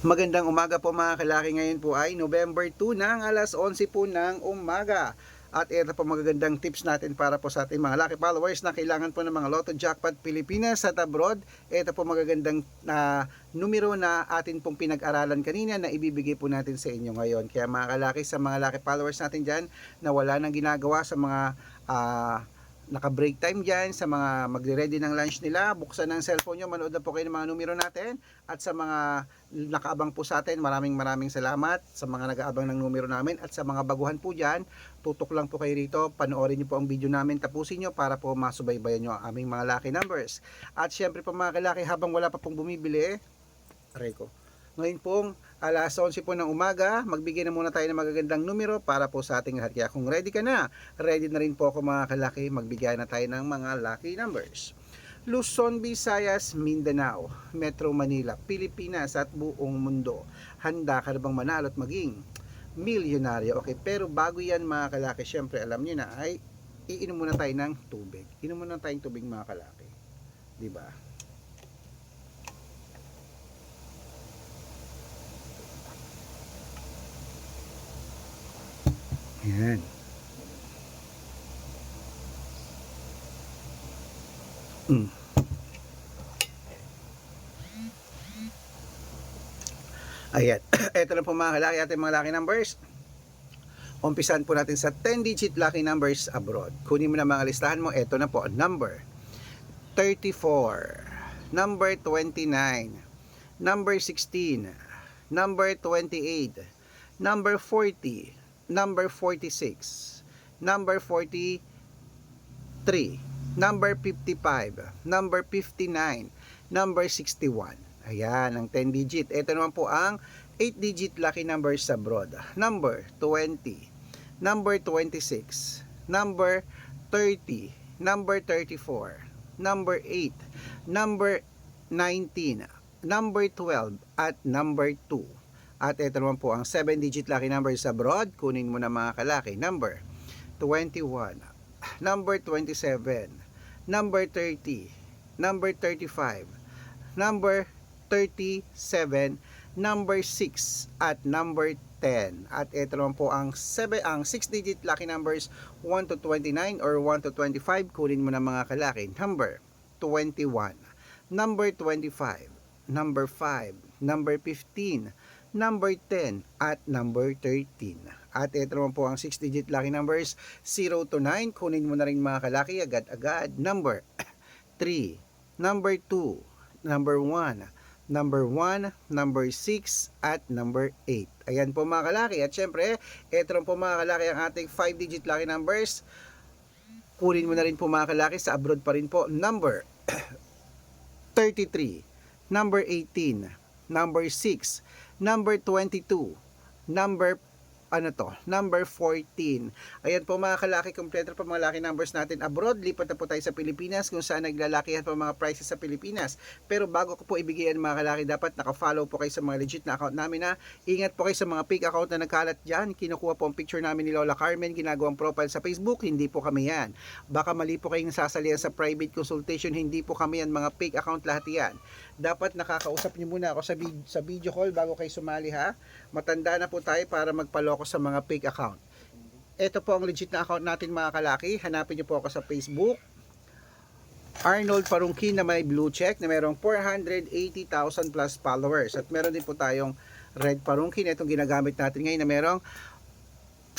Magandang umaga po mga kalaki. Ngayon po ay November 2 ng alas 11 po ng umaga. At ito po magagandang tips natin para po sa ating mga lucky followers na kailangan po ng mga Lotto Jackpot Pilipinas at abroad. Ito po magagandang numero na atin pong pinag-aralan kanina na ibibigay po natin sa inyo ngayon. Kaya mga kalaki, sa mga lucky followers natin dyan na wala nang ginagawa, sa mga naka-break time dyan, sa mga magre-ready ng lunch nila, buksan ng cellphone nyo, manood na po kayo ng mga numero natin. At sa mga nakaabang po sa atin, maraming salamat sa mga nag-aabang ng numero namin. At sa mga baguhan po dyan, tutok lang po kayo rito, panoorin nyo po ang video namin, tapusin nyo para po masubaybayan nyo ang aming mga lucky numbers. At syempre po mga kalaki, habang wala pa pong bumibili, aray ko, ngayon pong alas 11 po ng umaga, magbigay na muna tayo ng magagandang numero para po sa ating lahat. Kaya kung ready ka na, ready na rin po ako mga kalaki, magbigay na tayo ng mga lucky numbers. Luzon, Visayas, Mindanao, Metro Manila, Pilipinas at buong mundo. Handa ka na bang manalo at maging milyonaryo? Okay, pero bago yan mga kalaki, syempre alam niyo na ay iinom muna tayo ng tubig. Inom muna tayong tubig mga kalaki. 'Di ba? Yan. Ayan. Ito lang po mga kalaki ating mga lucky numbers. Umpisan po natin sa 10-digit lucky numbers abroad. Kunin mo na mga listahan mo. Ito na po. Number 34. Number 29. Number 16. Number 28. Number 40. Number 46. Number 43. Number 55. Number 59. Number 61. Ayan, ang 10 digit. Ito naman po ang 8 digit lucky numbers abroad. Number 20. Number 26. Number 30. Number 34. Number 8. Number 19. Number 12. At number 2. At ito naman po ang 7 digit lucky numbers abroad. Kunin mo na mga kalaki. Number 21. Number 27. Number 30. Number 35. Number 37, number 6 at number 10. At ito naman po ang 6 digit lucky numbers 1 to 29 or 1 to 25. Kunin mo na mga kalaki. Number 21, number 25, number 5, number 15, number 10 at number 13. At ito naman po ang 6 digit lucky numbers 0 to 9. Kunin mo na rin mga kalaki agad-agad. Number 3, number 2, number 1, number 1, number 6, at number 8. Ayan po mga kalaki. At syempre, ito rin po mga kalaki ang ating 5 digit lucky numbers. Kunin mo na rin po mga kalaki sa abroad pa rin po. Number 33, number 18, number 6, number 22, number number 14. Ayan po mga kalaki, kompleto po mga lucky numbers natin abroad. Lipat na po tayo sa Pilipinas kung saan naglalakihan po mga prices sa Pilipinas. Pero bago ko po ibigay mga kalaki, dapat naka-follow po kayo sa mga legit na account namin na. Ingat po kayo sa mga fake account na nagkalat dyan. Kinukuha po ang picture namin ni Lola Carmen, ginagawang profile sa Facebook. Hindi po kami yan. Baka mali po kayong sasalihan sa private consultation. Hindi po kami yan, mga fake account lahat yan. Dapat nakakausap niyo muna ako sa video call bago kayo sumali ha. Matanda na po tayo para magpaloko sa mga fake account. Ito po ang legit na account natin mga kalaki. Hanapin niyo po ako sa Facebook. Arnold Parungkin na may blue check na mayroong 480,000 plus followers. At meron din po tayong Red Parungkin. Itong ginagamit natin ngayon na mayroong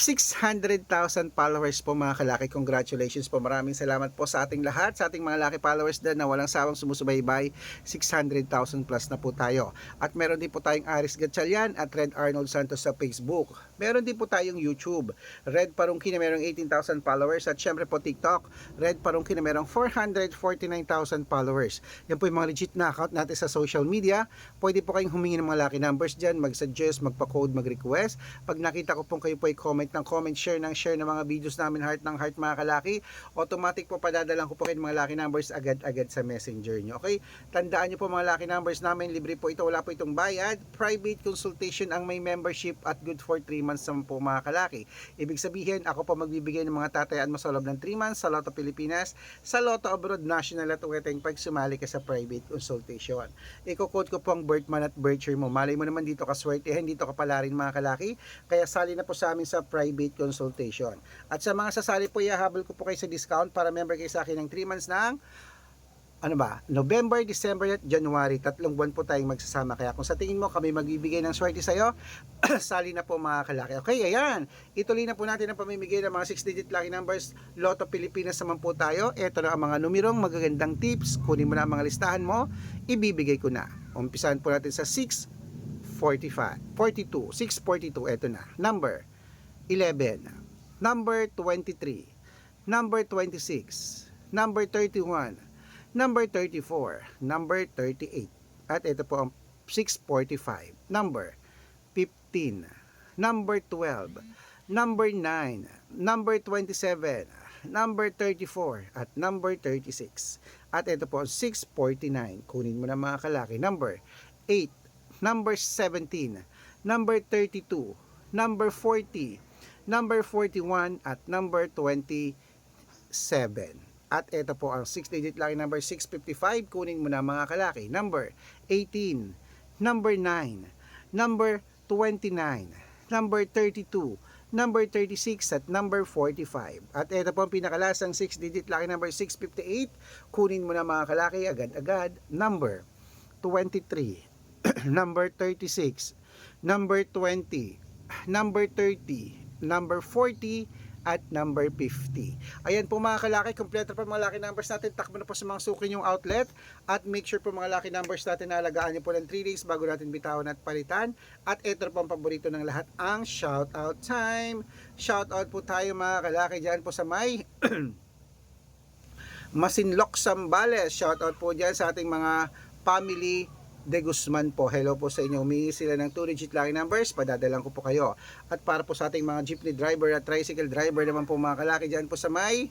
600,000 followers po mga kalaki. Congratulations po. Maraming salamat po sa ating lahat, sa ating mga lucky followers din na walang sawang sumusubaybay. 600,000 plus na po tayo. At meron din po tayong Aris Gatchalian at Red Arnold Santos sa Facebook. Meron din po tayong YouTube. Red Parungkin na mayroong 18,000 followers. At syempre po TikTok. Red Parungkin na mayroong 449,000 followers. Yan po yung mga legit na account natin sa social media. Pwede po kayong humingi ng mga lucky numbers dyan. Mag-suggest, magpa-code, mag-request. Pag nakita ko pong kayo po ay comment ng comment, share ng mga videos namin, heart ng heart mga kalaki, automatic po padadalan ko po kayo mga lucky numbers agad-agad sa messenger nyo. Okay? Tandaan nyo po mga lucky numbers namin, libre po ito, wala po itong bayad. Private consultation ang may membership at good for 3 months naman po mga kalaki. Ibig sabihin, ako po magbibigay ng mga tatayaan mo sa loob ng 3 months sa Lotto Pilipinas, sa Lotto Abroad, National at Uweteng pag sumali ka sa private consultation. Iko-quote ko po ang birth month at birth year mo. Malay mo naman dito ka swertehin, dito ka pala rin mga kalaki. Kaya sali na po sa amin sa private consultation. At sa mga sasali po, ihahabol ko po kayo sa discount para member kayo sa akin ng 3 months ng November, December at January. 3 buwan po tayong magsasama. Kaya kung sa tingin mo kami magbibigay ng swerte sa'yo, sali na po mga kalaki. Okay, ayan. Ituloy na po natin ang pamimigay ng mga 6-digit lucky numbers. Lotto Pilipinas naman po tayo. Ito na ang mga numerong magagandang tips. Kunin mo na ang mga listahan mo. Ibibigay ko na. Umpisahan po natin sa 642. Ito na. Number 11. Number 23. Number 26. Number 31. Number 34. Number 38. At ito po ang 645. Number 15. Number 12. Number 9. Number 27. Number 34. At number 36. At ito po ang 649. Kunin mo na mga kalaki. Number 8. Number 17. Number 32. Number 40. Number 41. At number 27. At ito po ang 6-digit lucky number 655. Kunin mo na mga kalaki. Number 18. Number 9. Number 29. Number 32. Number 36 at number 45. At ito po ang pinakalasang 6-digit lucky number 658. Kunin mo na mga kalaki agad-agad. Number 23. Number 36. Number 20. Number 30. Number 40. At number 50. Ayan po mga kalaki, kompleto po mga lucky numbers natin. Takbo na po sa mga suki yung outlet. At make sure po mga lucky numbers natin na alagaan nyo po ng 3 days bago natin bitawan at palitan. At ito po ang paborito ng lahat, ang shoutout time. Shoutout po tayo mga kalaki dyan po sa may Masinloc, Zambales. Shoutout po dyan sa ating mga family De Guzman po. Hello po sa inyo. Humingi sila ng 2-digit lucky numbers. Padadalan ko po kayo. At para po sa ating mga jeepney driver at tricycle driver naman po mga kalaki dyan po sa may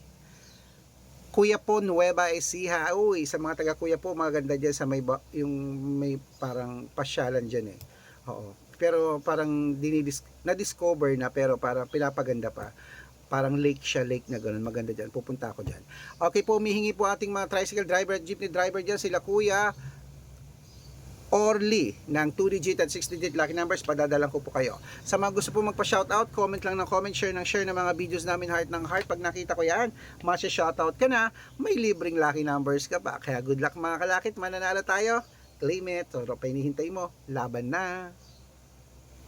Kuya po, Nueva Ecija. Uy, sa mga taga Kuya po, maganda dyan sa may, yung may parang pasyalan dyan eh. Oo. Pero parang na-discover na pero parang pinapaganda pa. Parang lake siya, lake na gano'n. Maganda dyan. Pupunta ako dyan. Okay po, humihingi po ating mga tricycle driver at jeepney driver dyan. Sila Kuya Orly ng 2-digit at 6-digit lucky numbers, padadalan ko po kayo. Sa mga gusto po magpa-shoutout, comment lang ng comment, share ng mga videos namin, heart ng heart. Pag nakita ko yan, masya-shoutout ka na, may libreng lucky numbers ka pa. Kaya good luck mga kalakit, mananalo tayo. Claim it, so pa hinihintay mo, laban na.